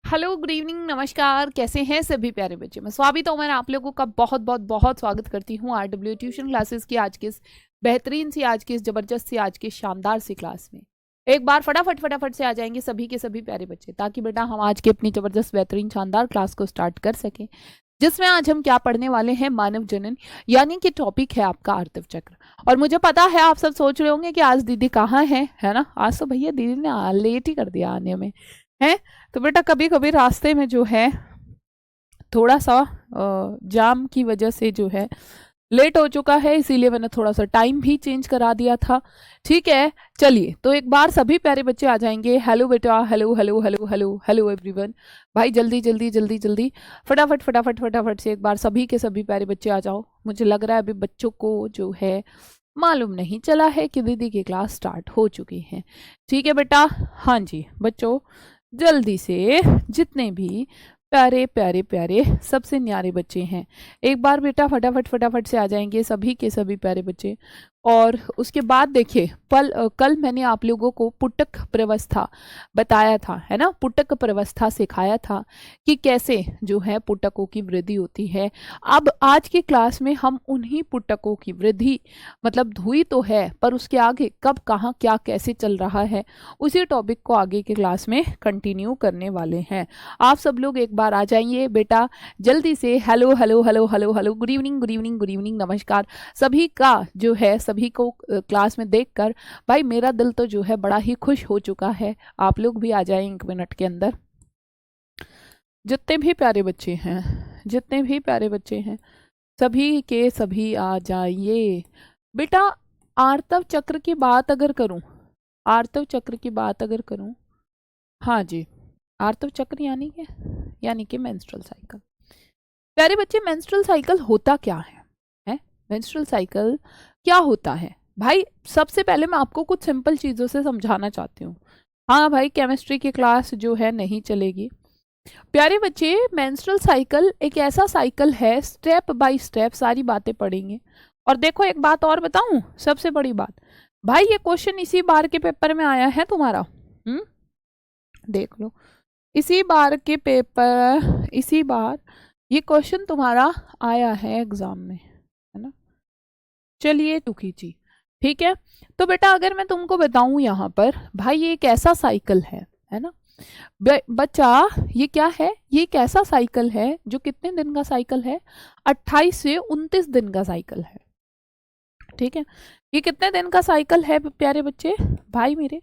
Hello, good evening, नमस्कार। कैसे हैं सभी प्यारे बच्चे? मैं स्वाति तोमर आप लोगों का बहुत बहुत बहुत स्वागत करती हूँ RW ट्यूशन क्लासेस की आज की इस बेहतरीन सी, आज की इस जबरदस्त सी, आज की शानदार सी क्लास में। एक बार फटाफट से आ जाएंगे सभी के सभी प्यारे बच्चे, ताकि बेटा हम आज की अपनी जबरदस्त बेहतरीन शानदार क्लास को स्टार्ट कर सकें, जिसमें आज हम क्या पढ़ने वाले हैं, मानव जनन, यानी कि टॉपिक है आपका आर्तव चक्र। और मुझे पता है आप सब सोच रहे होंगे कि आज दीदी कहाँ है ना? आज तो भैया दीदी ने लेट ही कर दिया आने में, है। तो बेटा कभी कभी रास्ते में जो है थोड़ा सा जाम की वजह से जो है लेट हो चुका है, इसीलिए मैंने थोड़ा सा टाइम भी चेंज करा दिया था। ठीक है, चलिए तो एक बार सभी प्यारे बच्चे आ जाएंगे। हेलो बेटा, hello hello hello hello hello everyone. भाई जल्दी जल्दी जल्दी जल्दी फटाफट से एक बार सभी के सभी प्यारे बच्चे आ जाओ। मुझे लग रहा है अभी बच्चों को जो है मालूम नहीं चला है कि दीदी की क्लास स्टार्ट हो चुकी है। ठीक है बेटा, हाँ जी बच्चों, जल्दी से जितने भी प्यारे प्यारे प्यारे सबसे न्यारे बच्चे हैं, एक बार बेटा फटाफट से आ जाएंगे सभी के सभी प्यारे बच्चे। और उसके बाद देखिए कल मैंने आप लोगों को पुटक प्रवस्था बताया था, है ना? पुटक प्रवस्था सिखाया था कि कैसे जो है पुटकों की वृद्धि होती है। अब आज की क्लास में हम उन्हीं पुटकों की वृद्धि, मतलब हुई तो है पर उसके आगे कब, कहाँ, क्या, कैसे चल रहा है, उसी टॉपिक को आगे की क्लास में कंटिन्यू करने वाले हैं। आप सब लोग एक बार आ जाइए बेटा जल्दी से। Hello hello hello hello hello, good evening good evening good evening, नमस्कार सभी का जो है, सभी को क्लास में देखकर भाई मेरा दिल तो जो है बड़ा ही खुश हो चुका है। आप लोग भी आ जाएं 1 मिनट के अंदर, जितने भी प्यारे बच्चे हैं, जितने भी प्यारे बच्चे हैं सभी के सभी आ जाइए बेटा। आर्तव चक्र की बात अगर करूं, आर्तव चक्र की बात अगर करूं, हाँ जी, आर्तव चक्र यानी कि मेंस्ट्रुअल साइकिल। प्यारे बच्चे, मेंस्ट्रुअल साइकिल होता क्या है? मेंस्ट्रुअल साइकिल क्या होता है भाई? सबसे पहले मैं आपको कुछ सिंपल चीजों से समझाना चाहती हूँ। हाँ भाई, केमिस्ट्री की क्लास जो है नहीं चलेगी। प्यारे बच्चे, मेंस्ट्रुअल साइकिल एक ऐसा साइकिल है, स्टेप बाय स्टेप सारी बातें पढ़ेंगे। और देखो एक बात और बताऊं, सबसे बड़ी बात भाई, ये क्वेश्चन इसी बार के पेपर में आया है तुम्हारा। देख लो, इसी बार के पेपर, इसी बार ये क्वेश्चन तुम्हारा आया है एग्जाम में, है ना? चलिए टूकी जी, ठीक है। तो बेटा अगर मैं तुमको बताऊं यहाँ पर भाई, ये एक ऐसा साइकिल है ना बच्चा, ये क्या है? ये एक ऐसा साइकिल है जो कितने दिन का साइकिल है? 28 से 29 दिन का साइकिल है। ठीक है, ये कितने दिन का साइकिल है प्यारे बच्चे भाई मेरे?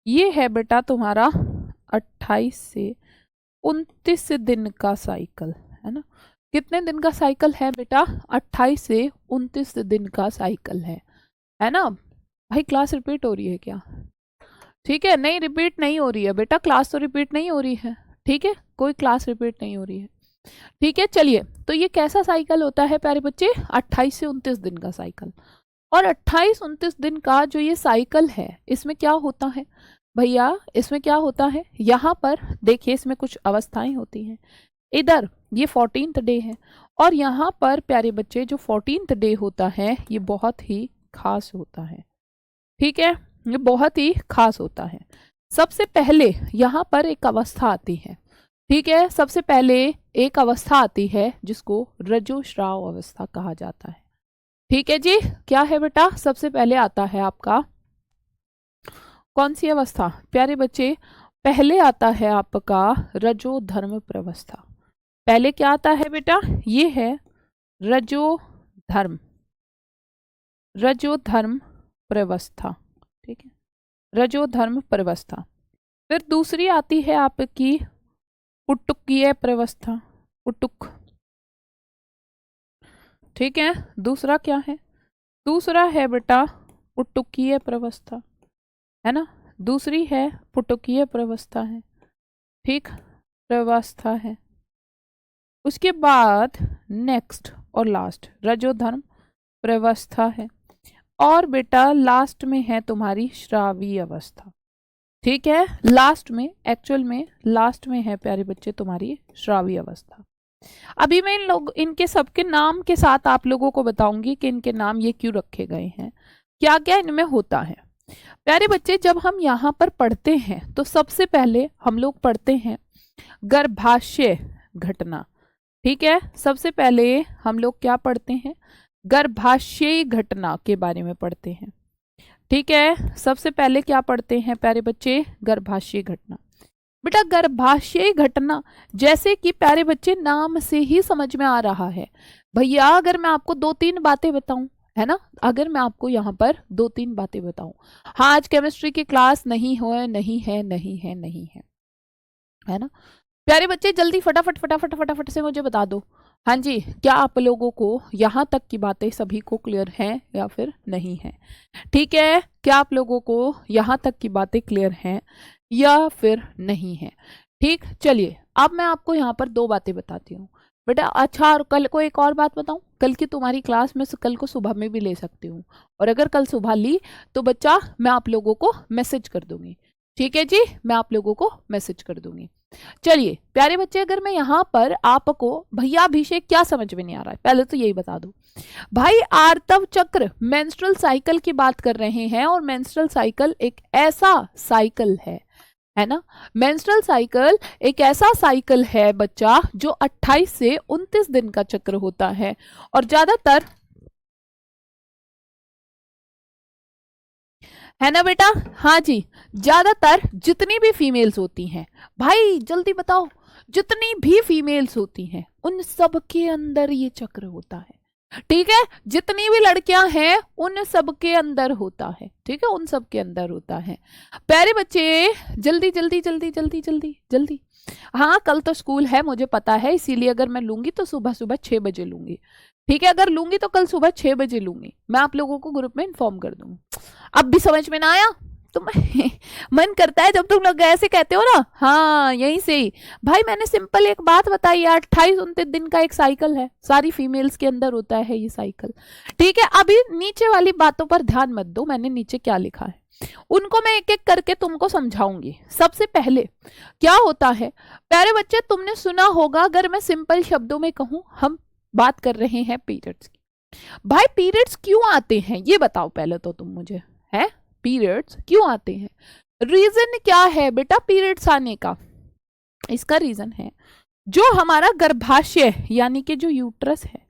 ये है बेटा तुम्हारा 28 से 29 दिन का साइकिल, है ना? कितने दिन का साइकिल है बेटा? 28 से 29 दिन का साइकिल है ना? भाई क्लास रिपीट हो रही है क्या? ठीक है, नहीं रिपीट नहीं हो रही है बेटा, क्लास तो रिपीट नहीं हो रही है। ठीक है, कोई क्लास रिपीट नहीं हो रही है। ठीक है, चलिए तो ये कैसा साइकिल होता है प्यारे बच्चे? 28 से 29 दिन का साइकिल। और 28-29 दिन का जो ये साइकिल है, इसमें क्या होता है भैया? इसमें क्या होता है? यहाँ पर देखिए, इसमें कुछ अवस्थाएं होती हैं। इधर ये 14th डे है, और यहाँ पर प्यारे बच्चे जो 14th डे होता है ये बहुत ही खास होता है। ठीक है, ये बहुत ही खास होता है। सबसे पहले यहाँ पर एक अवस्था आती है। ठीक है, सबसे पहले एक अवस्था आती है जिसको रजोश्राव अवस्था कहा जाता है। ठीक है जी, क्या है बेटा? सबसे पहले आता है आपका कौन सी अवस्था प्यारे बच्चे? पहले आता है आपका रजो धर्म प्रवस्था। पहले क्या आता है बेटा? ये है रजो धर्म, रजो धर्म प्रवस्था। ठीक है, रजो धर्म प्रवस्था। फिर दूसरी आती है आपकी पुटुकीय प्रवस्था, पुटुक। ठीक है, दूसरा क्या है? दूसरा है बेटा पुटुकीय प्रवस्था, है ना? दूसरी है पुटुकीय प्रवस्था है। ठीक, प्रवस्था है। उसके बाद नेक्स्ट और लास्ट रजोधर्म प्रवस्था है। और बेटा लास्ट में है तुम्हारी श्रावी अवस्था। ठीक है, लास्ट में, एक्चुअल में लास्ट में है प्यारे बच्चे तुम्हारी श्रावी अवस्था। अभी मैं इनके सबके नाम के साथ आप लोगों को बताऊंगी कि इनके नाम ये क्यों रखे गए हैं, क्या क्या इनमें होता है। प्यारे बच्चे, जब हम यहाँ पर पढ़ते हैं तो सबसे पहले हम लोग पढ़ते हैं गर्भाशय घटना। ठीक है, सबसे पहले हम लोग क्या पढ़ते हैं, गर्भाशय घटना के बारे में पढ़ते हैं। ठीक है, सबसे पहले क्या पढ़ते हैं प्यारे बच्चे, गर्भाशय घटना। बेटा गर्भाशय घटना, जैसे कि प्यारे बच्चे नाम से ही समझ में आ रहा है भैया, अगर मैं आपको 2-3 बातें बताऊं, है ना, अगर मैं आपको यहाँ पर 2-3 बातें बताऊं, हाँ आज केमिस्ट्री की क्लास नहीं हो, नहीं है, नहीं है, नहीं है ना प्यारे बच्चे, जल्दी फटाफट फटाफट फटाफट से मुझे बता दो। हाँ जी, क्या आप लोगों को यहाँ तक की बातें सभी को क्लियर हैं या फिर नहीं है? ठीक है, क्या आप लोगों को यहाँ तक की बातें क्लियर हैं या फिर नहीं है? ठीक, चलिए अब मैं आपको यहाँ पर 2 बातें बताती हूँ बेटा। अच्छा, और कल को एक और बात बताऊँ, कल की तुम्हारी क्लास में कल को सुबह में भी ले सकती हूँ, और अगर कल सुबह ली तो बच्चा मैं आप लोगों को मैसेज कर दूंगी। ठीक है जी, मैं आप लोगों को मैसेज कर दूंगी। चलिए प्यारे बच्चे, अगर मैं यहाँ पर आपको, भैया अभिषेक क्या समझ में नहीं आ रहा है, पहले तो यही बता दो भाई। आर्तव चक्र मेंस्ट्रुअल साइकिल की बात कर रहे हैं, और मेंस्ट्रुअल साइकिल एक ऐसा साइकिल है ना, मेंस्ट्रुअल साइकिल एक ऐसा साइकिल है बच्चा जो 28 से 29 दिन का चक्र होता है, और ज्यादातर, है ना बेटा, हाँ जी, ज्यादातर जितनी भी फीमेल्स होती हैं, भाई जल्दी बताओ, जितनी भी फीमेल्स होती हैं उन सब के अंदर ये चक्र होता है। ठीक है, जितनी भी लड़कियां हैं उन सब के अंदर होता है। ठीक है, उन सब के अंदर होता है। प्यारे बच्चे जल्दी जल्दी जल्दी जल्दी जल्दी जल्दी, हाँ कल तो स्कूल है मुझे पता है, इसीलिए अगर मैं लूंगी तो सुबह सुबह 6 बजे लूंगी। ठीक है, अगर लूंगी तो कल सुबह 6 बजे लूंगी, मैं आप लोगों को ग्रुप में इन्फॉर्म कर दूंगी। अब भी समझ में ना आया तो मन करता है जब तुम लोग ऐसे कहते हो ना, हाँ यहीं से ही भाई, मैंने सिंपल एक बात बताई यार, 28-29 दिन का एक साइकिल है, सारी फीमेल्स के अंदर होता है ये साइकिल। ठीक है, अभी नीचे वाली बातों पर ध्यान मत दो, मैंने नीचे क्या लिखा है उनको मैं एक एक करके तुमको समझाऊंगी। सबसे पहले क्या होता है प्यारे बच्चे, तुमने सुना होगा, अगर मैं सिंपल शब्दों में कहूं, हम बात कर रहे हैं पीरियड्स की। भाई पीरियड्स क्यों आते हैं ये बताओ पहले तो तुम मुझे, है पीरियड्स क्यों आते हैं, रीजन क्या है बेटा पीरियड्स आने का? इसका रीजन है जो हमारा गर्भाशय यानी कि जो यूट्रस है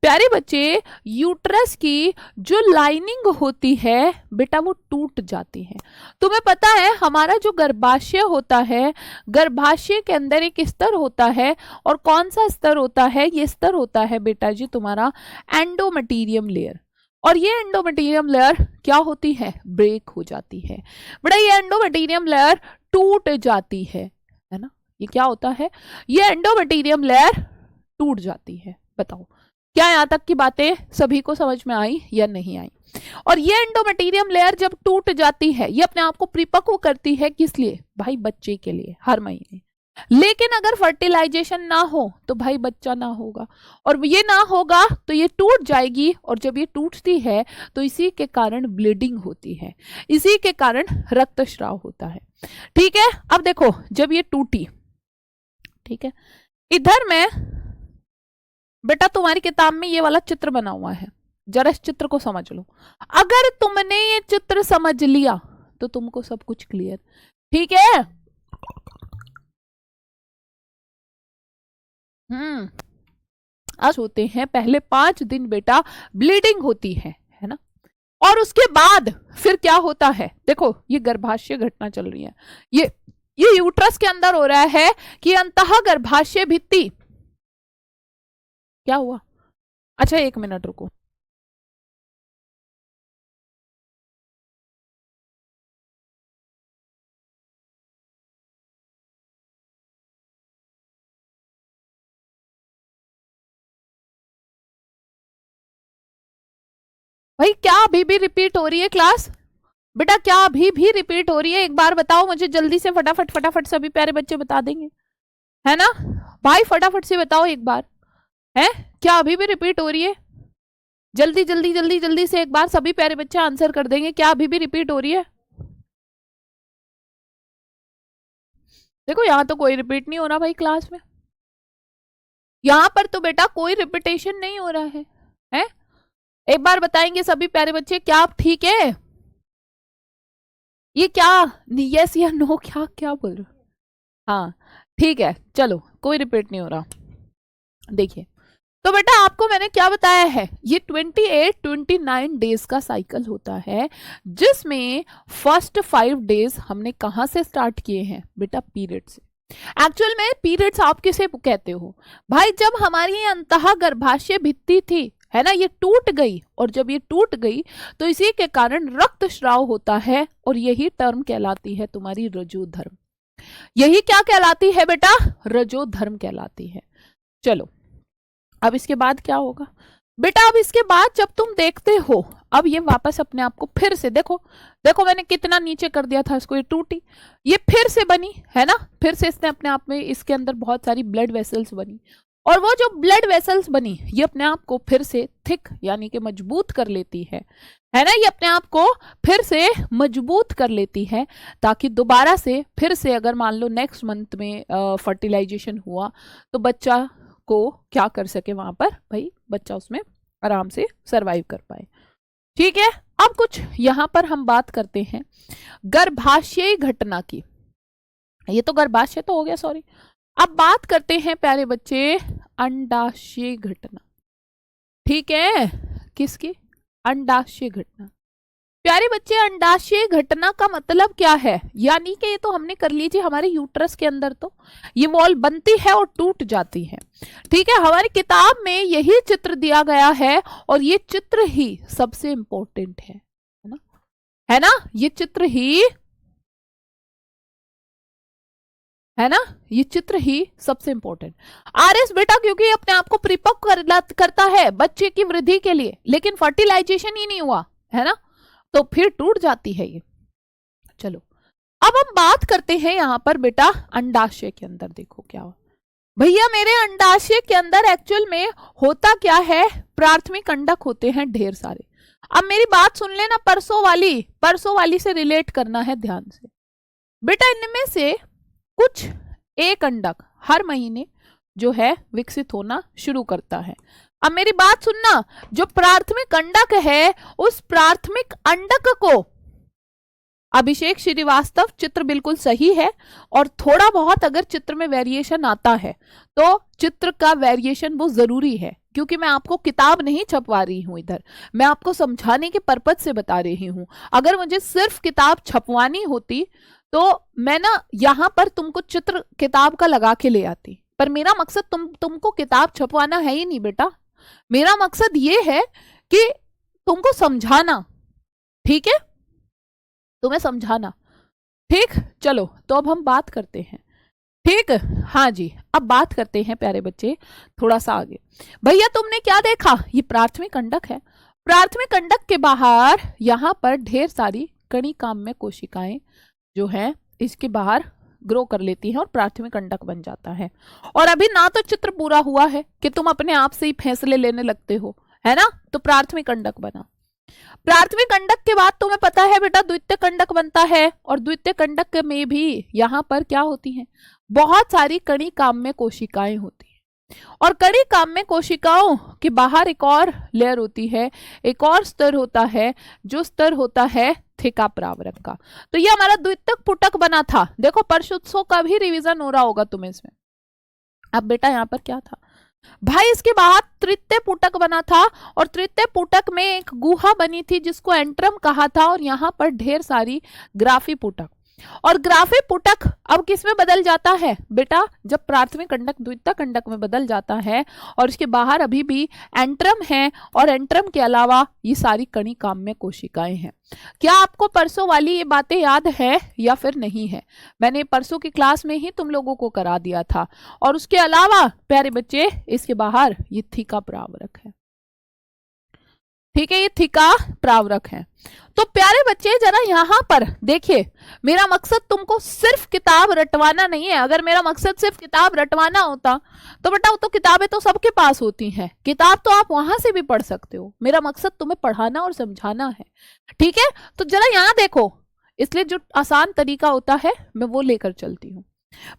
प्यारे बच्चे, यूट्रस की जो लाइनिंग होती है बेटा वो टूट जाती है। तुम्हें पता है हमारा जो गर्भाशय होता है, गर्भाशय के अंदर एक स्तर होता है, और कौन सा स्तर होता है, ये स्तर होता है बेटा जी तुम्हारा एंडोमेटीरियम लेयर। और ये एंडोमेटीरियम लेयर क्या होती है, ब्रेक हो जाती है बेटा, ये एंडोमेटीरियम लेयर टूट जाती है ना, ये क्या होता है, ये एंडोमेटीरियम लेयर टूट जाती है। बताओ क्या यहाँ तक की बातें सभी को समझ में आई या नहीं आई? और ये एंडोमेटीरियम लेयर जब टूट जाती है, ये अपने आप को परिपक्व करती है, किस लिए भाई, बच्चे के लिए, हर महीने। लेकिन अगर फर्टिलाइजेशन ना हो तो भाई बच्चा ना होगा, और ये ना होगा तो ये टूट जाएगी, और जब ये टूटती है तो इसी के कारण ब्लीडिंग होती है, इसी के कारण रक्तस्राव होता है। ठीक है, अब देखो जब ये टूटी, ठीक है, इधर में बेटा तुम्हारी किताब में ये वाला चित्र बना हुआ है, जरा इस चित्र को समझ लो। अगर तुमने ये चित्र समझ लिया तो तुमको सब कुछ क्लियर। ठीक है, आज होते हैं पहले 5 दिन बेटा ब्लीडिंग होती है ना, और उसके बाद फिर क्या होता है, देखो ये गर्भाशय घटना चल रही है, ये यूट्रस के अंदर हो रहा है कि अंतः गर्भाशय भित्ति, क्या हुआ, अच्छा 1 मिनट रुको, भाई क्या अभी भी रिपीट हो रही है क्लास? बेटा क्या अभी भी रिपीट हो रही है, एक बार बताओ मुझे जल्दी से, फटाफट फटाफट सभी प्यारे बच्चे बता देंगे, है ना भाई, फटाफट से बताओ एक बार, है क्या अभी भी रिपीट हो रही है? जल्दी जल्दी जल्दी जल्दी से एक बार सभी प्यारे बच्चे आंसर कर देंगे, क्या अभी भी रिपीट हो रही है? देखो यहाँ तो कोई रिपीट नहीं हो रहा भाई क्लास में, यहाँ पर तो बेटा कोई रिपीटेशन नहीं हो रहा है? एक बार बताएंगे सभी प्यारे बच्चे, क्या आप ठीक है? ये क्या यस या नो, क्या क्या बोल रहे हो? हाँ ठीक है, चलो कोई रिपीट नहीं हो रहा। देखिए, तो बेटा आपको मैंने क्या बताया है, ये 29 डेज का साइकिल होता है, जिसमें फर्स्ट 5 डेज हमने कहाँ से स्टार्ट किए हैं बेटा, पीरियड से। एक्चुअल में पीरियड्स आप किसे कहते हो भाई, जब हमारी अंतः गर्भाशय भित्ति थी, है ना, ये टूट गई, और जब ये टूट गई तो इसी के कारण रक्त स्राव होता है, और यही टर्म कहलाती है तुम्हारी रजोधर्म। यही क्या कहलाती है बेटा, रजोधर्म कहलाती है। चलो अब इसके बाद क्या होगा बेटा, अब इसके बाद जब तुम देखते हो, अब ये वापस अपने आप को फिर से देखो, देखो मैंने कितना नीचे कर दिया था इसको, ये टूटी, ये फिर से बनी, है ना, फिर से इसने अपने आप में इसके अंदर बहुत सारी ब्लड वेसल्स बनी, और वो जो ब्लड वेसल्स बनी ये अपने आप को फिर से थिक यानी कि मजबूत कर लेती है ना, ये अपने आप को फिर से मजबूत कर लेती है, ताकि दोबारा से फिर से अगर मान लो नेक्स्ट मंथ में फर्टिलाइजेशन हुआ तो बच्चा को क्या कर सके, वहां पर भाई बच्चा उसमें आराम से सरवाइव कर पाए। ठीक है, अब कुछ यहां पर हम बात करते हैं गर्भाशय घटना की। ये तो गर्भाशय तो हो गया, सॉरी। अब बात करते हैं प्यारे बच्चे अंडाशय घटना। ठीक है, किसकी, अंडाशय घटना। प्यारे बच्चे अंडाशय घटना का मतलब क्या है, यानी कि ये तो हमने कर लीजिए हमारे यूट्रस के अंदर तो ये वॉल बनती है और टूट जाती है। ठीक है, हमारी किताब में यही चित्र दिया गया है, और ये चित्र ही सबसे इंपॉर्टेंट है ना, है ना, ये चित्र ही है ना, ये चित्र ही सबसे इंपॉर्टेंट। आरएस बेटा क्योंकि अपने आप को परिपक्व करता है बच्चे की वृद्धि के लिए, लेकिन फर्टिलाइजेशन ही नहीं हुआ, है ना, तो फिर टूट जाती है ये। चलो अब हम बात करते हैं यहां पर बेटा अंडाशय के अंदर, देखो क्या हो भैया, मेरे अंडाशय के अंदर एक्चुअल में होता क्या है, प्राथमिक अंडक होते हैं ढेर सारे। अब मेरी बात सुन लेना, परसों वाली से रिलेट करना है ध्यान से बेटा। इनमें से कुछ एक अंडक हर महीने जो है विकसित होना शुरू करता है। अब मेरी बात सुनना, जो प्राथमिक अंडक है उस प्राथमिक अंडक को, अभिषेक श्रीवास्तव चित्र बिल्कुल सही है, और थोड़ा बहुत अगर चित्र में वेरिएशन आता है तो चित्र का वेरिएशन वो जरूरी है, क्योंकि मैं आपको किताब नहीं छपवा रही हूं, इधर मैं आपको समझाने के पर्पज से बता रही हूं। अगर मुझे सिर्फ किताब छपवानी होती तो मैं ना यहां पर तुमको चित्र किताब का लगा के ले आती, पर मेरा मकसद तुमको किताब छपवाना है ही नहीं बेटा, मेरा मकसद ये है कि तुमको समझाना, ठीक है, तुम्हें समझाना। ठीक, चलो तो अब हम बात करते हैं। ठीक, हाँ जी, अब बात करते हैं प्यारे बच्चे थोड़ा सा आगे। भैया तुमने क्या देखा, ये प्राथमिक अंडक है, प्राथमिक अंडक के बाहर यहां पर ढेर सारी कणिकाम्य कोशिकाएं जो है इसके बाहर ग्रो कर लेती हैं और प्राथमिक अंडक बन जाता है। और अभी ना तो चित्र पूरा हुआ है कि तुम अपने आप से ही फैसले लेने लगते हो, है ना, तो प्राथमिक अंडक बना। प्राथमिक अंडक के बाद तुम्हें पता है बेटा द्वितीयक अंडक बनता है, और द्वितीयक अंडक में भी यहां पर क्या होती हैं, बहुत सारी कणिकाम्य कोशिकाएं होती हैं, और कणिकाम्य कोशिकाओं के बाहर एक और लेयर होती है, एक और स्तर होता है, जो स्तर होता है थिका प्रावरक का। तो ये हमारा द्वितीयक पुटक बना था, देखो परशुत्सव का भी रिवीजन हो रहा होगा तुम्हें इसमें। अब बेटा यहाँ पर क्या था भाई, इसके बाद तृतीय पुटक बना था, और तृतीय पुटक में एक गुहा बनी थी जिसको एंट्रम कहा था, और यहां पर ढेर सारी ग्राफी पुटक, और ग्राफी पुटक अब किस में बदल जाता है बेटा, जब प्राथमिक अंडक द्वितीयक अंडक में बदल जाता है, और इसके बाहर अभी भी एंट्रम है, और एंट्रम के अलावा ये सारी कणिकाम्य कोशिकाएं हैं। क्या आपको परसों वाली ये बातें याद है या फिर नहीं है, मैंने परसों की क्लास में ही तुम लोगों को करा दिया था। और उसके अलावा प्यारे बच्चे इसके बाहर ये थिका प्रावरक है, ठीक है, ये थिका प्रावरक है। तो प्यारे बच्चे जरा यहाँ पर देखिए, मेरा मकसद तुमको सिर्फ किताब रटवाना नहीं है। अगर मेरा मकसद सिर्फ किताब रटवाना होता तो बेटा वो तो किताबें तो सबके पास होती हैं, किताब तो आप वहां से भी पढ़ सकते हो, मेरा मकसद तुम्हें पढ़ाना और समझाना है, ठीक है। तो जरा यहाँ देखो, इसलिए जो आसान तरीका होता है मैं वो लेकर चलती हूँ।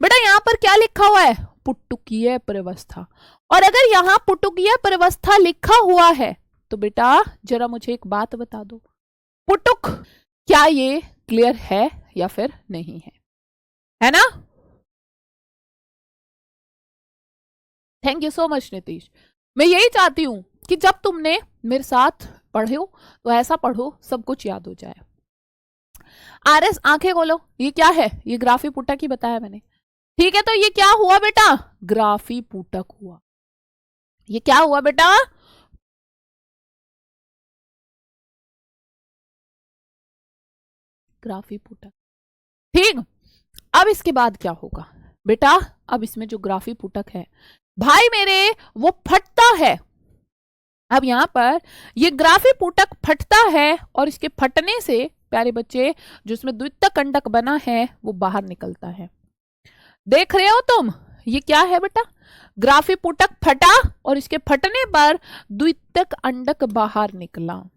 बेटा यहाँ पर क्या लिखा हुआ है, पुटुकीय प्रवस्था, और अगर यहाँ पुटुकीय प्रवस्था लिखा हुआ है तो बेटा जरा मुझे एक बात बता दो, पुटुक क्या ये क्लियर है या फिर नहीं है, है ना, thank you so much Nitish. मैं यही चाहती हूं कि जब तुमने मेरे साथ पढ़े हो तो ऐसा पढ़ो सब कुछ याद हो जाए। आरएस आंखें खोलो, ये क्या है? ये ग्राफी पुटक ही बताया मैंने। ठीक है, तो ये क्या हुआ बेटा? ग्राफी पुटक हुआ। ये क्या हुआ बेटा? ग्राफी पुटक। ठीक, अब इसके बाद क्या होगा बेटा? अब इसमें जो ग्राफी पुटक है भाई मेरे, वो फटता है। अब यहां पर ये ग्राफी पुटक फटता है और इसके फटने से प्यारे बच्चे जो इसमें द्वितीयक कंडक बना है वो बाहर निकलता है। देख रहे हो तुम? ये क्या है बेटा? ग्राफी पुटक फटा और इसके फटने पर द्वितीयक अंडक बाहर निकला।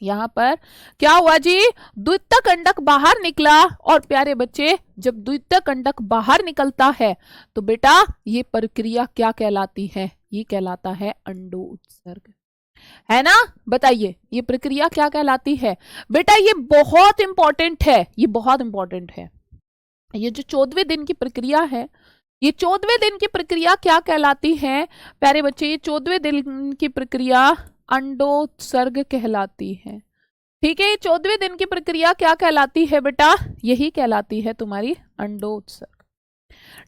यहां पर क्या हुआ जी? द्वितीयक अंडक बाहर निकला। और प्यारे बच्चे जब द्वितीयक अंडक बाहर निकलता है तो बेटा ये प्रक्रिया क्या कहलाती है? ये कहलाता है अंडो उत्सर्ग, है ना? बताइए ये प्रक्रिया क्या कहलाती है? बेटा ये बहुत इंपॉर्टेंट है, ये बहुत इंपॉर्टेंट है। ये जो 14वें दिन की प्रक्रिया है, ये 14वें दिन की प्रक्रिया क्या कहलाती है प्यारे बच्चे? ये 14वें दिन की प्रक्रिया अंडोत्सर्ग कहलाती है। ठीक है, ये 14वें दिन की प्रक्रिया क्या कहलाती है बेटा? यही कहलाती है तुम्हारी अंडोत्सर्ग।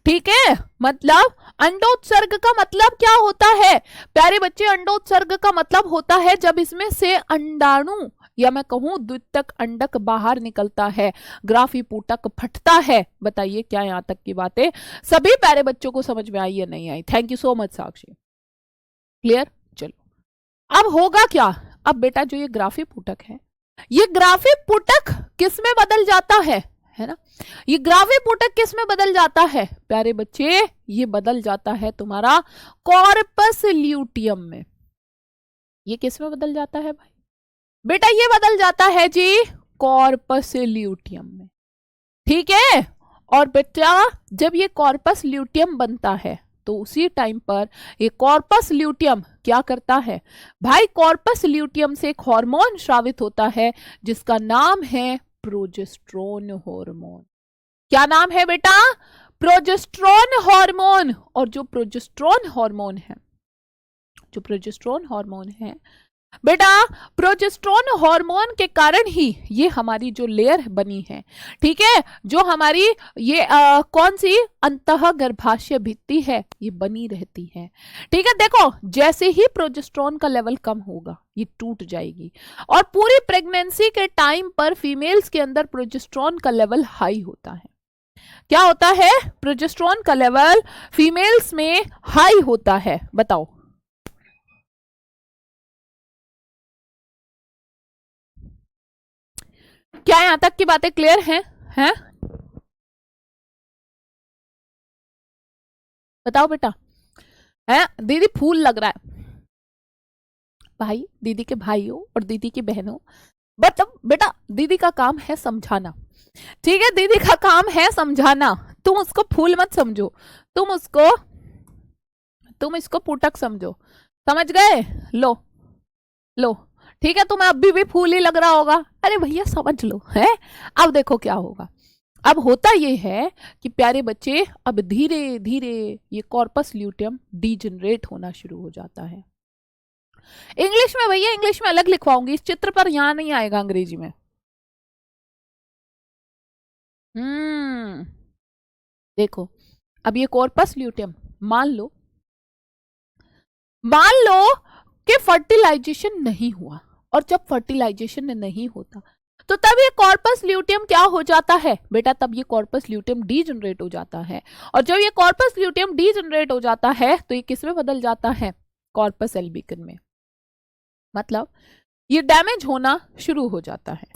ठीक है, मतलब अंडोत्सर्ग का मतलब क्या होता है प्यारे बच्चे? अंडोत्सर्ग का मतलब होता है जब इसमें से अंडाणु या मैं कहूं द्वितीयक अंडक बाहर निकलता है, ग्राफी पुटक फटता है। बताइए क्या यहां तक की बातें सभी प्यारे बच्चों को समझ में आई या नहीं आई? Thank you so much Sakshi. Clear? चलो अब होगा क्या? अब बेटा जो ये ग्राफी पुटक है, ये ग्राफी पुटक किस में बदल जाता है ना? ये ग्राफी पुटक किस में बदल जाता है प्यारे बच्चे? ये बदल जाता है तुम्हारा कॉर्पस ल्यूटियम में। ये किस में बदल जाता है भाई? बेटा ये बदल जाता है जी कॉर्पस ल्यूटियम में। ठीक है, और बेटा जब ये कॉर्पस ल्यूटियम बनता है तो उसी टाइम पर ये कॉर्पस ल्यूटियम क्या करता है भाई? कॉर्पस ल्यूटियम से एक हार्मोन स्रावित होता है जिसका नाम है प्रोजेस्टेरोन हार्मोन। क्या नाम है बेटा? Progesterone hormone. और जो प्रोजेस्टेरोन हार्मोन है, जो प्रोजेस्टेरोन हार्मोन है बेटा, प्रोजेस्टेरोन हार्मोन के कारण ही ये हमारी जो लेयर बनी है, ठीक है, जो हमारी ये कौन सी अंतः गर्भाशय भित्ति है, ये बनी रहती है। ठीक है, देखो जैसे ही प्रोजेस्टेरोन का लेवल कम होगा ये टूट जाएगी और पूरी प्रेगनेंसी के टाइम पर फीमेल्स के अंदर प्रोजेस्टेरोन का लेवल हाई होता है। क्या होता है? प्रोजेस्टेरोन का लेवल फीमेल्स में हाई होता है। बताओ क्या यहां तक की बातें क्लियर हैं? बताओ बेटा। है दीदी फूल लग रहा है भाई, दीदी के भाइयों और दीदी की बहनों, मतलब बेटा दीदी का काम है समझाना। ठीक है, दीदी का काम है समझाना। तुम उसको फूल मत समझो, तुम इसको पुटक समझो। समझ गए? लो लो, ठीक है, तुम्हें अभी भी फूल ही लग रहा होगा। अरे भैया समझ लो, है? अब देखो क्या होगा। अब होता ये है कि प्यारे बच्चे अब धीरे धीरे ये कॉर्पस ल्यूटियम डीजनरेट होना शुरू हो जाता है। इंग्लिश में भैया, इंग्लिश में अलग लिखवाऊंगी, इस चित्र पर यहां नहीं आएगा अंग्रेजी में। देखो अब ये कॉर्पस ल्यूटियम मान लो कि फर्टिलाइजेशन नहीं हुआ, और जब फर्टिलाइजेशन नहीं होता तो तब ये कॉर्पस ल्यूटियम क्या हो जाता है बेटा? तब ये कॉर्पस ल्यूटियम डीजनरेट हो जाता है। और जब ये कॉर्पस ल्यूटियम डीजनरेट हो जाता है तो ये किस में बदल जाता है? कॉर्पस एल्बिकन में। मतलब ये डैमेज होना शुरू हो जाता है।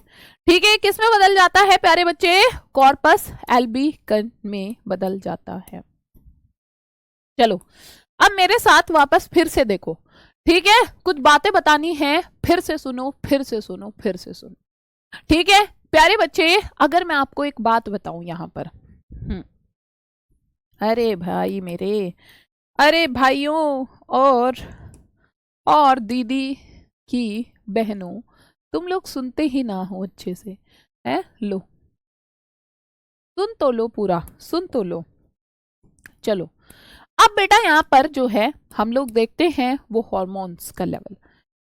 ठीक है, किस में बदल जाता है प्यारे बच्चे? कॉर्पस एल्बिकन में बदल जाता है। चलो अब मेरे साथ वापस फिर से देखो, ठीक है, कुछ बातें बतानी है, फिर से सुनो, फिर से सुनो, फिर से सुनो। ठीक है प्यारे बच्चे, अगर मैं आपको एक बात बताऊं यहां पर, अरे भाई मेरे, अरे भाइयों और दीदी की बहनों, तुम लोग सुनते ही ना हो अच्छे से, है? लो सुन तो लो, पूरा सुन तो लो। चलो अब बेटा यहाँ पर जो है हम लोग देखते हैं वो हॉर्मोन्स का लेवल।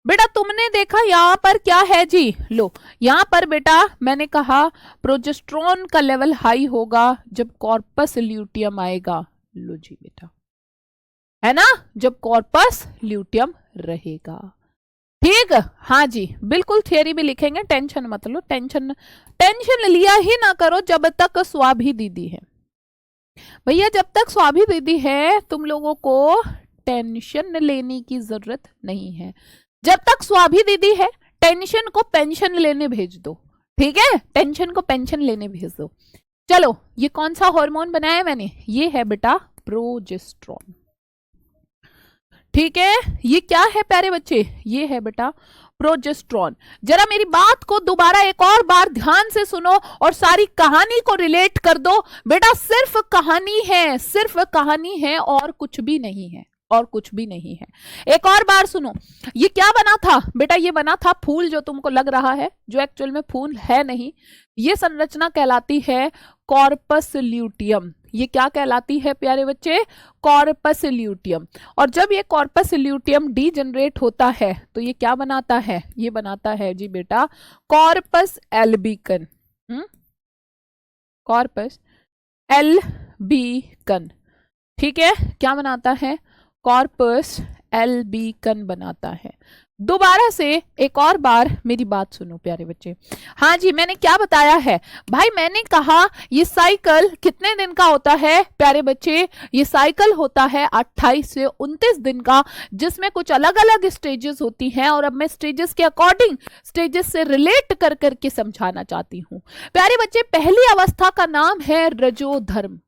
बेटा तुमने देखा यहाँ पर क्या है जी, लो यहाँ पर बेटा मैंने कहा प्रोजेस्टेरोन का लेवल हाई होगा जब कॉर्पस ल्यूटियम आएगा। लो जी बेटा, है ना, जब कॉर्पस ल्यूटियम रहेगा। ठीक, हाँ जी बिल्कुल, थियरी भी लिखेंगे, टेंशन मत लो, टेंशन लिया ही ना करो जब तक स्वाभी दीदी है भैया, जब तक स्वाभी दीदी है तुम लोगों को टेंशन लेने की जरूरत नहीं है। जब तक स्वाभी दीदी है टेंशन को पेंशन लेने भेज दो, ठीक है, टेंशन को पेंशन लेने भेज दो। चलो ये कौन सा हार्मोन बनाया मैंने, ये है बेटा प्रोजेस्टेरोन। ठीक है, ये क्या है प्यारे बच्चे, ये है बेटा प्रोजेस्टेरोन। जरा मेरी बात को दोबारा एक और बार ध्यान से सुनो और सारी कहानी को रिलेट कर दो। बेटा सिर्फ कहानी है और कुछ भी नहीं है, और कुछ भी नहीं है। एक और बार सुनो, ये क्या बना था बेटा, ये बना था फूल जो तुमको लग रहा है, जो एक्चुअल में फूल है नहीं। ये संरचना कहलाती है कॉर्पस ल्यूटियम। ये क्या कहलाती है प्यारे बच्चे, कॉर्पस ल्यूटियम। और जब ये कॉर्पस ल्यूटियम डीजनरेट होता है तो ये क्या बनाता है, ये बनाता है जी बेटा कॉर्पस एल्बिकन। कॉर्पस एल्बिकन, ठीक है, क्या बनाता है, कॉर्पस एल्बिकन बनाता है। दोबारा से एक और बार मेरी बात सुनो प्यारे बच्चे। हाँ जी, मैंने क्या बताया है भाई, मैंने कहा ये साइकिल कितने दिन का होता है प्यारे बच्चे, ये साइकिल होता है 28 से 29 दिन का, जिसमें कुछ अलग अलग स्टेजेस होती हैं। और अब मैं स्टेजेस के अकॉर्डिंग, स्टेजेस से रिलेट कर करके समझाना चाहती हूँ प्यारे बच्चे। पहली अवस्था का नाम है रजोधर्म,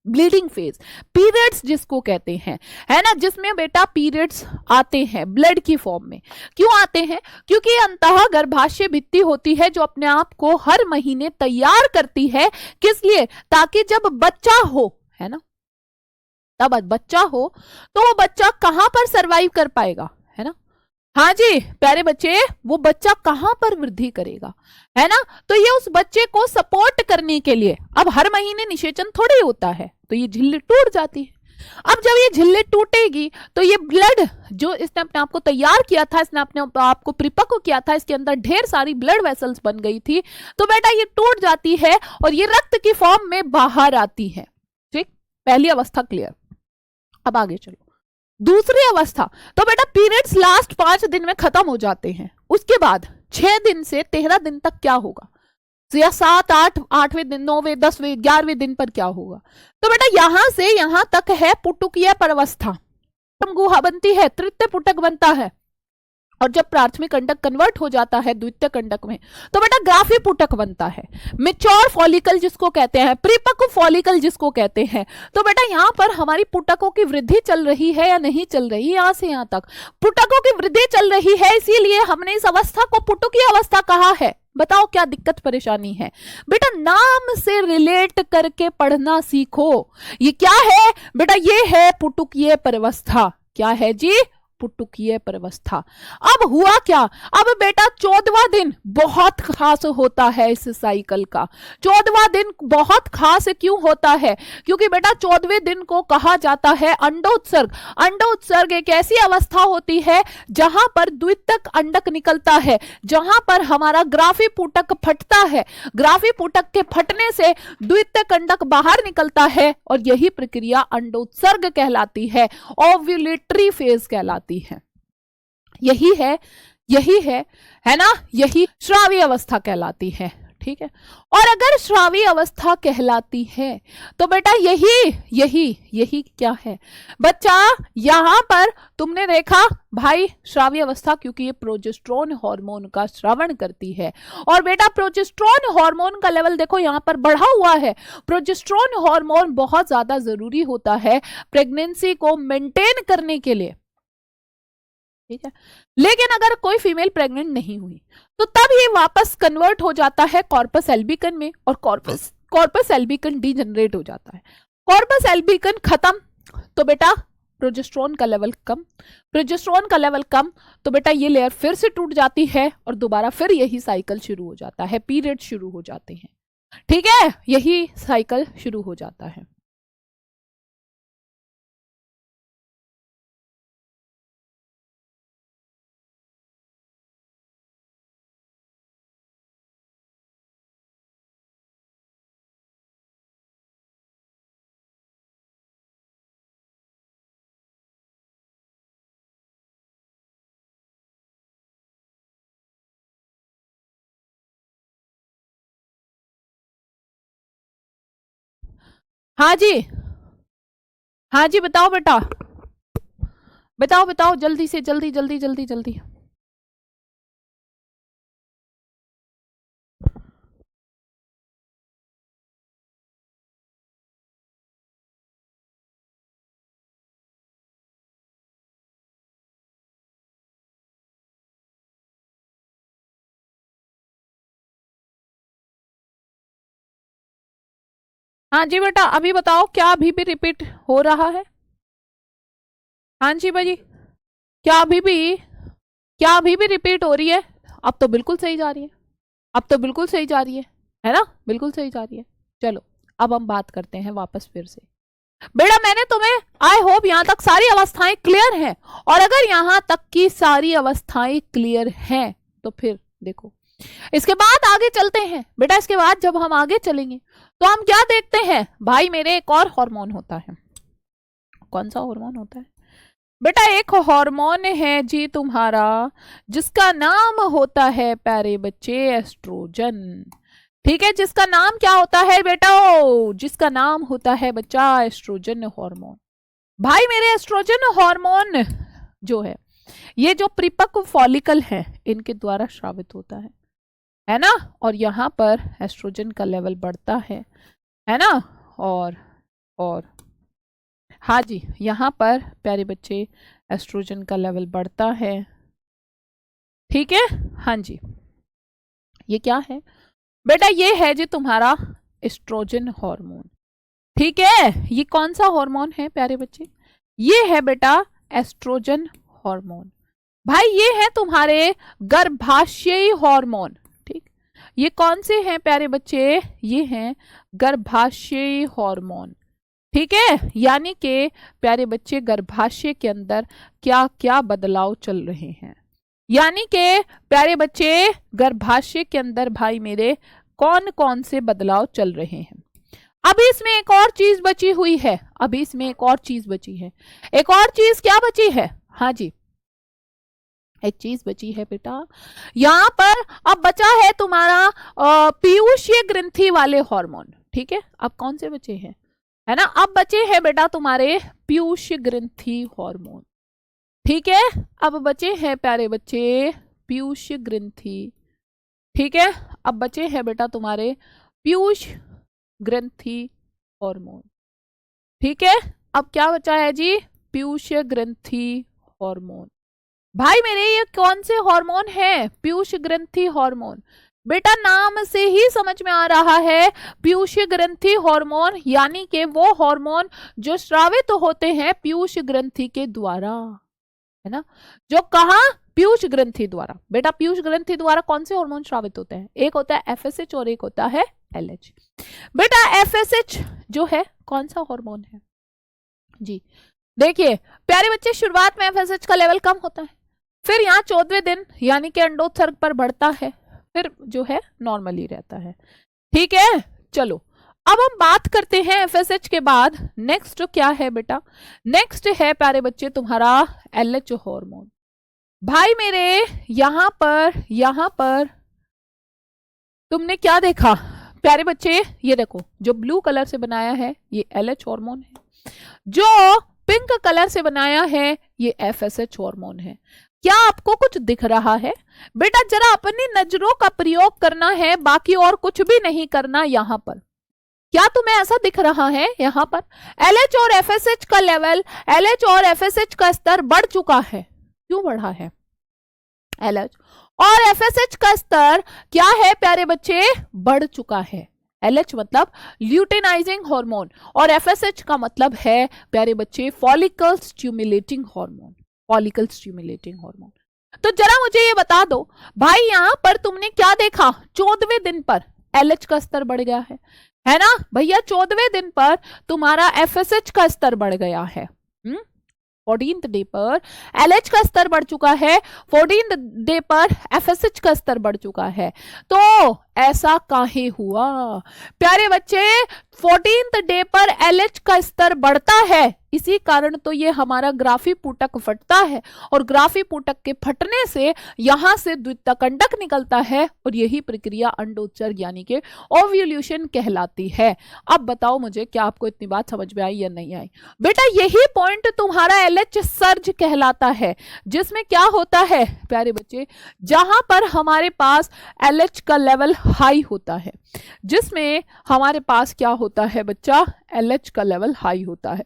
ब्लीडिंग फेज, पीरियड्स जिसको कहते हैं, है ना, जिसमें बेटा पीरियड्स आते हैं ब्लड की फॉर्म में। क्यों आते हैं, क्योंकि अंतः गर्भाशय भित्ति होती है जो अपने आप को हर महीने तैयार करती है, किस लिए, ताकि जब बच्चा हो, है ना, तब बच्चा हो तो वो बच्चा कहां पर सरवाइव कर पाएगा, है ना। हाँ जी प्यारे बच्चे, वो बच्चा कहां पर वृद्धि करेगा, है ना। तो ये उस बच्चे को सपोर्ट करने के लिए, अब हर महीने निषेचन थोड़ी होता है, तो ये झिल्ली टूट जाती है। अब जब ये झिल्ली टूटेगी तो ये ब्लड जो इसने अपने आप को तैयार किया था, इसने अपने आप को परिपक्व किया था, इसके अंदर ढेर सारी ब्लड वेसल्स बन गई थी, तो बेटा ये टूट जाती है और ये रक्त की फॉर्म में बाहर आती है। ठीक, पहली अवस्था क्लियर। अब आगे चलो, दूसरी अवस्था, तो बेटा पीरियड्स लास्ट 5 दिन में खत्म हो जाते हैं। उसके बाद 6 दिन से 13 दिन तक क्या होगा, या 7, 8, 8वें दिन, 9वें, 10वें, 11वें दिन पर क्या होगा। तो बेटा यहां से यहां तक है पुटुकीय परवस्था, गुहा बनती है, तृतीय पुटक बनता है, और जब प्राथमिक अंडक कन्वर्ट हो जाता है द्वितीय अंडक में तो बेटा ग्राफी पुटक बनता है, मेच्योर फॉलिकल जिसको कहते हैं, परिपक्व फॉलिकल जिसको कहते हैं। तो बेटा यहाँ पर हमारी पुटकों की वृद्धि चल रही है या नहीं चल रही, यहां से यहां तक पुटकों की वृद्धि चल रही है, इसीलिए हमने इस अवस्था को पुटुकीय अवस्था कहा है। बताओ क्या दिक्कत परेशानी है बेटा, नाम से रिलेट करके पढ़ना सीखो। ये क्या है बेटा, ये है पुटुकीय परवस्था। क्या है जी, पुटुकीय परवस्था। अब हुआ क्या, अब बेटा 14वां दिन बहुत खास होता है इस साइकिल का। 14वां दिन बहुत खास क्यों होता है, क्योंकि बेटा 14वें दिन को कहा जाता है अंडोत्सर्ग। अंडोत्सर्ग एक ऐसी अवस्था होती है जहां पर द्वितीयक अंडक निकलता है, जहां पर हमारा ग्राफी पुटक फटता है, ग्राफी पुटक के फटने से द्वितीयक अंडक बाहर निकलता है, और यही प्रक्रिया अंडोत्सर्ग कहलाती है, ओव्यूलेटरी फेज कहलाती है। यही है ना, यही श्रावी अवस्था कहलाती है। ठीक है, और अगर श्रावी अवस्था कहलाती है तो बेटा यही क्या है बच्चा, यहां पर तुमने देखा भाई श्रावी अवस्था, क्योंकि ये प्रोजेस्टेरोन हार्मोन का श्रवण करती है। और बेटा प्रोजेस्टेरोन हार्मोन का लेवल देखो यहां पर बढ़ा हुआ है। प्रोजेस्टेरोन हार्मोन बहुत ज्यादा जरूरी होता है प्रेगनेंसी को मेंटेन करने के लिए, ठीक है। लेकिन अगर कोई फीमेल प्रेग्नेंट नहीं हुई तो तब ये वापस कन्वर्ट हो जाता है कॉर्पस एल्बिकन में, और कॉर्पस एल्बिकन डीजनरेट हो जाता है। कॉर्पस एल्बिकन खत्म तो बेटा प्रोजेस्टेरोन का लेवल कम, प्रोजेस्टेरोन का लेवल कम तो बेटा ये लेयर फिर से टूट जाती है और दोबारा फिर यही साइकिल शुरू हो जाता है, पीरियड शुरू हो जाते हैं। ठीक है, यही साइकिल शुरू हो जाता है। हाँ जी, हाँ जी, बताओ बेटा, बताओ बताओ जल्दी से, जल्दी जल्दी जल्दी जल्दी। हाँ जी बेटा, अभी बताओ क्या अभी भी रिपीट हो रहा है? हाँ जी भाई, क्या अभी भी, क्या अभी भी रिपीट हो रही है? अब तो बिल्कुल सही जा रही है, अब तो बिल्कुल सही जा रही है ना? बिल्कुल सही जा रही है। चलो अब हम बात करते हैं वापस फिर से। बेटा मैंने तुम्हें, आई होप यहाँ तक सारी अवस्थाएं क्लियर हैं, और अगर यहाँ तक की सारी अवस्थाएं क्लियर हैं तो फिर देखो इसके बाद आगे चलते हैं। बेटा इसके बाद जब हम आगे चलेंगे तो हम क्या देखते हैं भाई मेरे, एक और हार्मोन होता है। कौन सा हार्मोन होता है बेटा? एक हार्मोन है जी तुम्हारा जिसका नाम होता है प्यारे बच्चे एस्ट्रोजन। ठीक है, जिसका नाम क्या होता है बेटा? जिसका नाम होता है बच्चा एस्ट्रोजन हार्मोन। भाई मेरे एस्ट्रोजन हार्मोन जो है ये जो परिपक्व फॉलिकल है इनके द्वारा स्रावित होता है ना? और यहाँ पर एस्ट्रोजन का लेवल बढ़ता है ना? और हाँ जी, यहाँ पर प्यारे बच्चे एस्ट्रोजन का लेवल बढ़ता है। ठीक है, हाँ जी, ये क्या है बेटा? ये है जी तुम्हारा एस्ट्रोजन हार्मोन। ठीक है, ये कौन सा हार्मोन है प्यारे बच्चे? ये है बेटा एस्ट्रोजन हार्मोन। भाई ये है तुम्हारे गर्भाशयी हार्मोन। ठीक, ये कौन से हैं प्यारे बच्चे? ये हैं गर्भाशयी हार्मोन। ठीक है, यानी कि प्यारे बच्चे गर्भाशय के अंदर क्या क्या बदलाव चल रहे हैं, यानी कि प्यारे बच्चे गर्भाशय के अंदर भाई मेरे कौन कौन से बदलाव चल रहे हैं। अभी इसमें एक और चीज बची हुई है, अभी इसमें एक और चीज बची है। एक और चीज क्या बची है? हाँ जी, एक चीज बची है बेटा, यहाँ पर अब बचा है तुम्हारा पीयूषीय ग्रंथि वाले हार्मोन। ठीक है, अब कौन से बचे हैं? है ना, अब बचे हैं बेटा तुम्हारे पीयूष ग्रंथि हार्मोन। ठीक है, अब बचे हैं प्यारे बच्चे पीयूष ग्रंथि। ठीक है, अब बचे हैं बेटा तुम्हारे पीयूष ग्रंथि हार्मोन। ठीक है, अब क्या बचा है जी? पीयूष ग्रंथि हार्मोन। भाई मेरे ये कौन से हार्मोन है? पीयूष ग्रंथि हार्मोन। बेटा नाम से ही समझ में आ रहा है पीयूष ग्रंथि हार्मोन, यानी कि वो हार्मोन जो स्रावित होते हैं पीयूष ग्रंथि के द्वारा, है ना? जो कहा? पीयूष ग्रंथि द्वारा। बेटा पीयूष ग्रंथि द्वारा कौन से हार्मोन स्रावित होते हैं? एक होता है एफएसएच और एक होता है एलएच। बेटा एफएसएच जो है कौन सा हार्मोन है जी? देखिए प्यारे बच्चे, शुरुआत में एफएसएच का लेवल कम होता है, फिर यहाँ 14वें दिन यानी कि अंडोत्सर्ग पर बढ़ता है, फिर जो है नॉर्मली रहता है। ठीक है, चलो अब हम बात करते हैं एफएसएच के बाद नेक्स्ट क्या है बेटा? नेक्स्ट है प्यारे बच्चे तुम्हारा एलएच हार्मोन। भाई मेरे यहाँ पर तुमने क्या देखा प्यारे बच्चे? ये देखो जो ब्लू कलर से बनाया है ये एलएच हार्मोन है, जो पिंक कलर से बनाया है ये एफएसएच हार्मोन है। क्या आपको कुछ दिख रहा है? बेटा जरा अपनी नजरों का प्रयोग करना है, बाकी और कुछ भी नहीं करना। यहाँ पर क्या तुम्हें ऐसा दिख रहा है? यहाँ पर एलएच और एफएसएच का लेवल, एलएच और एफएसएच का स्तर बढ़ चुका है। क्यों बढ़ा है? एलएच और एफएसएच का स्तर क्या है प्यारे बच्चे? बढ़ चुका है। एलएच मतलब ल्यूटेनाइजिंग हार्मोन और एफएसएच का मतलब है प्यारे बच्चे follicle stimulating hormone, follicle stimulating hormone. तो जरा मुझे ये बता दो भाई, यहाँ पर तुमने क्या देखा? 14वें दिन पर एलएच का स्तर बढ़ गया है ना भैया? 14वें दिन पर तुम्हारा एफएसएच का स्तर बढ़ गया है। 14th डे पर एलएच का स्तर बढ़ चुका है, 14th डे पर एफएसएच का स्तर बढ़ चुका है। तो ऐसा काहे हुआ प्यारे बच्चे? 14th डे पर एलएच का स्तर बढ़ता है इसी कारण तो ये हमारा ग्राफी पुटक फटता है और ग्राफी पुटक के फटने से यहाँ से द्वितकंडक निकलता है और यही प्रक्रिया अंडोत्सर्ग यानी कि ओव्यूल्यूशन कहलाती है। अब बताओ मुझे, क्या आपको इतनी बात समझ में आई या नहीं आई? बेटा यही पॉइंट तुम्हारा LH सर्ज कहलाता है, जिसमें क्या होता है प्यारे बच्चे, जहां पर हमारे पास LH का लेवल हाई होता है, जिसमें हमारे पास क्या होता है बच्चा, LH का लेवल हाई होता है,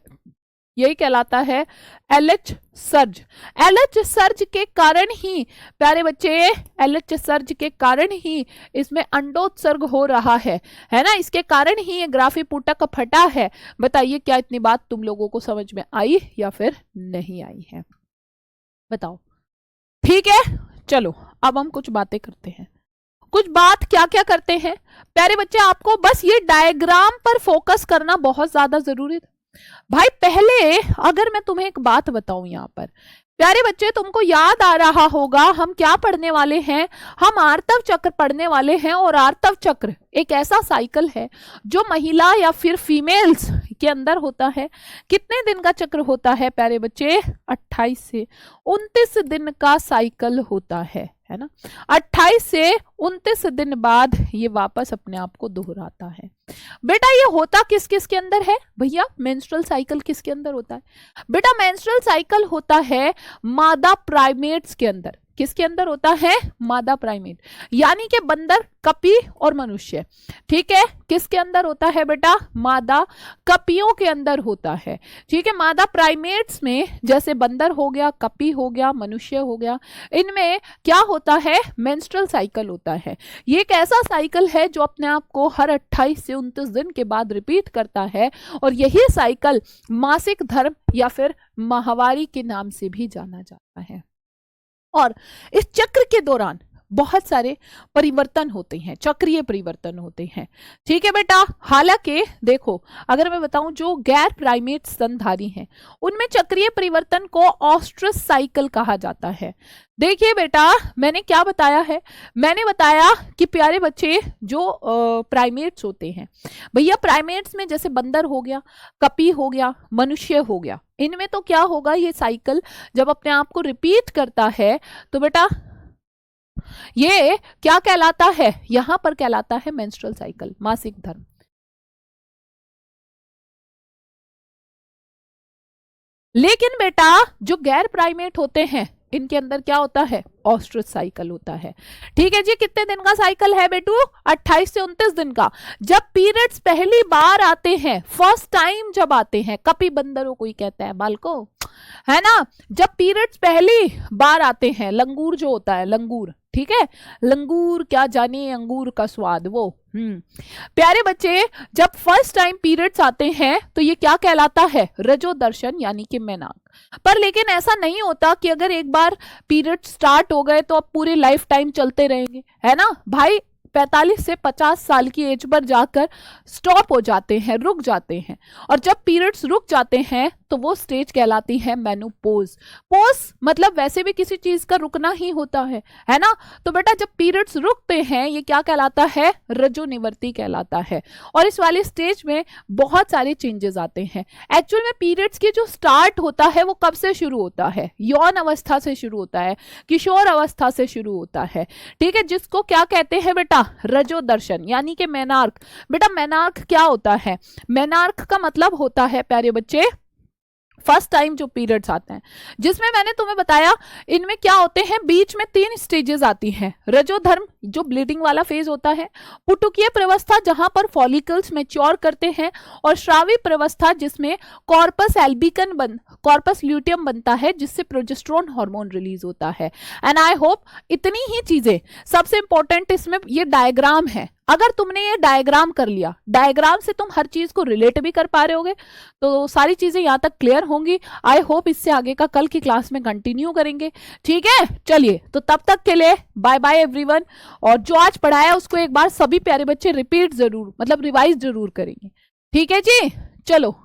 यही कहलाता है LH सर्ज। LH सर्ज के कारण ही प्यारे बच्चे, LH सर्ज के कारण ही इसमें अंडोत्सर्ग हो रहा है ना, इसके कारण ही ये ग्राफी पुटक फटा है। बताइए क्या इतनी बात तुम लोगों को समझ में आई या फिर नहीं आई है, बताओ। ठीक है, चलो अब हम कुछ बातें करते हैं। कुछ बात क्या क्या करते हैं प्यारे बच्चे, आपको बस ये डायग्राम पर फोकस करना बहुत ज्यादा जरूरी है भाई। पहले अगर मैं तुम्हें एक बात बताऊं, यहाँ पर प्यारे बच्चे तुमको याद आ रहा होगा हम क्या पढ़ने वाले हैं, हम आर्तव चक्र पढ़ने वाले हैं। और आर्तव चक्र एक ऐसा साइकिल है जो महिला या फिर फीमेल्स के अंदर होता है। कितने दिन का चक्र होता है प्यारे बच्चे, 28 से 29 दिन का साइकिल होता है ना। 28 से 29 दिन बाद ये वापस अपने आप को दोहराता है। बेटा ये होता किस किस के अंदर है भैया, मेंस्ट्रुअल साइकिल किसके अंदर होता है बेटा, मेंस्ट्रुअल साइकिल होता है मादा प्राइमेट्स के अंदर। किसके अंदर होता है, मादा प्राइमेट यानी कि बंदर, कपी और मनुष्य। ठीक है, किसके अंदर होता है बेटा, मादा कपियों के अंदर होता है। ठीक है, मादा प्राइमेट्स में जैसे बंदर हो गया, कपी हो गया, मनुष्य हो गया, इनमें क्या होता है, मेंस्ट्रुअल साइकिल होता है। ये एक ऐसा साइकिल है जो अपने आप को हर 28 से 29 दिन के बाद रिपीट करता है और यही साइकिल मासिक धर्म या फिर माहवारी के नाम से भी जाना जाता है। और इस चक्र के दौरान बहुत सारे परिवर्तन होते हैं, चक्रीय परिवर्तन होते हैं। ठीक है बेटा, हालांकि देखो अगर मैं बताऊं जो गैर प्राइमेट स्तनधारी हैं उनमें चक्रीय परिवर्तन को ऑस्ट्रस साइकिल कहा जाता है। देखिए बेटा मैंने क्या बताया है, मैंने बताया कि प्यारे बच्चे जो प्राइमेट्स होते हैं भैया, प्राइमेट्स में जैसे बंदर हो गया, कपी हो गया, मनुष्य हो गया, इनमें तो क्या होगा, ये साइकिल जब अपने आप को रिपीट करता है तो बेटा ये क्या कहलाता है, यहां पर कहलाता है मेंस्ट्रुअल साइकिल, मासिक धर्म। लेकिन बेटा जो गैर प्राइमेट होते हैं इनके अंदर क्या होता है, ऑस्ट्रस साइकिल होता है। ठीक है जी, कितने दिन का साइकिल है बेटू, 28 से 29 दिन का। जब पीरियड्स पहली बार आते हैं, फर्स्ट टाइम जब आते हैं, कपी बंदरों को ही कहता है बालको, है ना, जब पीरियड्स पहली बार आते हैं, लंगूर जो होता है, लंगूर, ठीक है, लंगूर क्या जाने अंगूर का स्वाद वो। प्यारे बच्चे जब फर्स्ट टाइम पीरियड्स आते हैं तो ये क्या कहलाता है, रजो दर्शन यानी कि मेनाक। पर लेकिन ऐसा नहीं होता कि अगर एक बार पीरियड स्टार्ट हो गए तो अब पूरे लाइफ टाइम चलते रहेंगे, है ना भाई। 45 से 50 साल की एज पर जाकर स्टॉप हो जाते हैं, रुक जाते हैं। और जब पीरियड्स रुक जाते हैं तो वो स्टेज कहलाती है मेनोपॉज। पोज मतलब वैसे भी किसी चीज का रुकना ही होता है ना। तो बेटा जब पीरियड्स रुकते हैं ये क्या कहलाता है, रजोनिवर्ती कहलाता है। और इस वाले स्टेज में बहुत सारे चेंजेस आते हैं। एक्चुअल में पीरियड्स की जो स्टार्ट होता है वो कब से शुरू होता है, यौन अवस्था से शुरू होता है, किशोर अवस्था से शुरू होता है। ठीक है, जिसको क्या कहते हैं बेटा, रजो दर्शन यानी कि मेनार्क। बेटा मेनार्क क्या होता है, मेनार्क का मतलब होता है प्यारे बच्चे फर्स्ट टाइम जो पीरियड्स आते हैं, जिसमें मैंने तुम्हें बताया इनमें क्या होते हैं, बीच में 3 स्टेजेस आती हैं। रजोधर्म जो ब्लीडिंग वाला फेज होता है, पुटुकीय प्रवस्था जहां पर फॉलिकल्स मैच्योर करते हैं, और श्रावी प्रवस्था जिसमें कॉर्पस एल्बिकन कॉर्पस ल्यूटियम बनता है जिससे प्रोजेस्टेरोन हार्मोन रिलीज होता है। एंड आई होप इतनी ही चीजें, सबसे इंपॉर्टेंट इसमें ये डायग्राम है। अगर तुमने ये डायग्राम कर लिया, डायग्राम से तुम हर चीज को रिलेट भी कर पा रहे होगे तो सारी चीजें यहाँ तक क्लियर होंगी। आई होप इससे आगे का कल की क्लास में कंटिन्यू करेंगे। ठीक है, चलिए तो तब तक के लिए बाय बाय एवरीवन। और जो आज पढ़ाया उसको एक बार सभी प्यारे बच्चे रिपीट जरूर, मतलब रिवाइज जरूर करेंगे। ठीक है जी, चलो